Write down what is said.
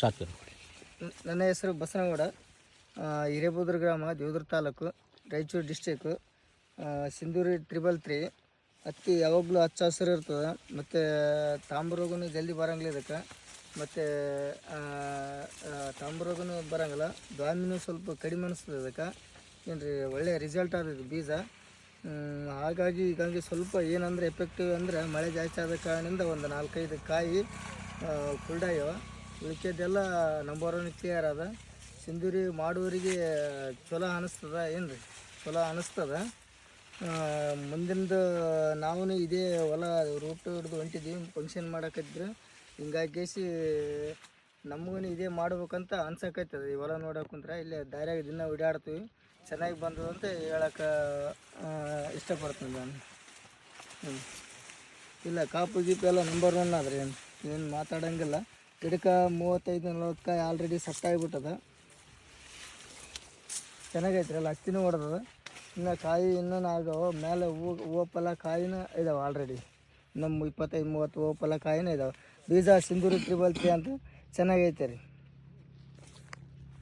ಸಾಕು. ನನ್ನ ಹೆಸರು ಬಸನಗೌಡ, ಹಿರೇಬೂದ್ರ ಗ್ರಾಮ, ದೇವದುರ್ಗ ತಾಲೂಕು, ರಾಯಚೂರು ಡಿಸ್ಟಿಕ್ಕು. ಸಿಂಧೂರಿ 333 ಹತ್ತಿ ಯಾವಾಗಲೂ ಹಚ್ಚ ಹಸಿರು ಇರ್ತದೆ, ಮತ್ತು ತಾಮ್ರೋಗನು ಜಲ್ದಿ ಬರೋಂಗಿಲ್ಲ ಇದಕ್ಕೆ, ಮತ್ತು ತಾಮ್ರೋಗನು ಬರೋಂಗಿಲ್ಲ. ದ್ವಾಮಿನೂ ಸ್ವಲ್ಪ ಕಡಿಮೆ ಅನಿಸ್ತದೆ ಇದಕ್ಕೆ. ಏನು ರೀ, ಒಳ್ಳೆಯ ರಿಸಲ್ಟ್ ಆದದ್ದು ಬೀಜ. ಹೀಗಾಗಿ ಸ್ವಲ್ಪ ಏನಂದರೆ ಎಫೆಕ್ಟಿವ್ ಅಂದರೆ ಮಳೆ ಜಾಸ್ತಿ ಆದ ಕಾರಣದಿಂದ ಒಂದು 4-5 ಕಾಯಿ ಕುಲ್ಡಾಗ್ಯವ. ಉಳಿಕೆದೆಲ್ಲ ನಂಬರ್ 1 ಕ್ಲಿಯರ್ ಅದ. ಸಿಂಧೂರಿ ಮಾಡುವವರಿಗೆ ಚಲೋ ಅನ್ನಿಸ್ತದ, ಏನು ರೀ, ಚಲೋ ಅನ್ನಿಸ್ತದ. ಮುಂದಿಂದು ನಾವು ಇದೇ ಹೊಲ ರೂಟ್ ಹಿಡ್ದು ಹೊಂಟಿದ್ದೀವಿ, ಫಂಕ್ಷನ್ ಮಾಡೋಕ್ಕಿದ್ರೆ. ಹಿಂಗಾಗಿ ನಮಗೂ ಇದೇ ಮಾಡ್ಬೇಕಂತ ಅನ್ಸಕೈತದ. ಈ ಹೊಲ ನೋಡೋಕೆ ಕುಂತ್ರೆ ಇಲ್ಲೇ ದಾರ್ಯಾಗ ದಿನ ಓಡಾಡ್ತೀವಿ. ಚೆನ್ನಾಗಿ ಬಂದದ ಅಂತ ಹೇಳೋಕೆ ಇಷ್ಟಪಡ್ತೀನಿ ನಾನು. ಇಲ್ಲ, ಕಾಪು ಗೀಪು ಎಲ್ಲ ನಂಬರ್ 1 ಆದ್ರೆ ಏನು ಮಾತಾಡೋಂಗಿಲ್ಲ. ಗಿಡಕ್ಕೆ 35-40 ಕಾಯಿ ಆಲ್ರೆಡಿ ಸಟ್ಟಾಗಿಬಿಟ್ಟದ. ಚೆನ್ನಾಗೈತ್ರಿ, ಹತ್ತಿನೂ ಹೊಡೆದದ. ಇನ್ನು ಕಾಯಿ ಇನ್ನೂ ಆಗವ, ಮೇಲೆ ಹೂವು ಫಲ ಕಾಯಿನ ಇದಾವೆ ಆಲ್ರೆಡಿ. ನಮ್ಮ 25-30 ಹೂವು ಫಲ ಕಾಯಿನ ಇದಾವೆ. ಬೀಜ ಸಿಂಧೂರಿ 333 ಅಂತ ಚೆನ್ನಾಗೈತೆ ರೀ.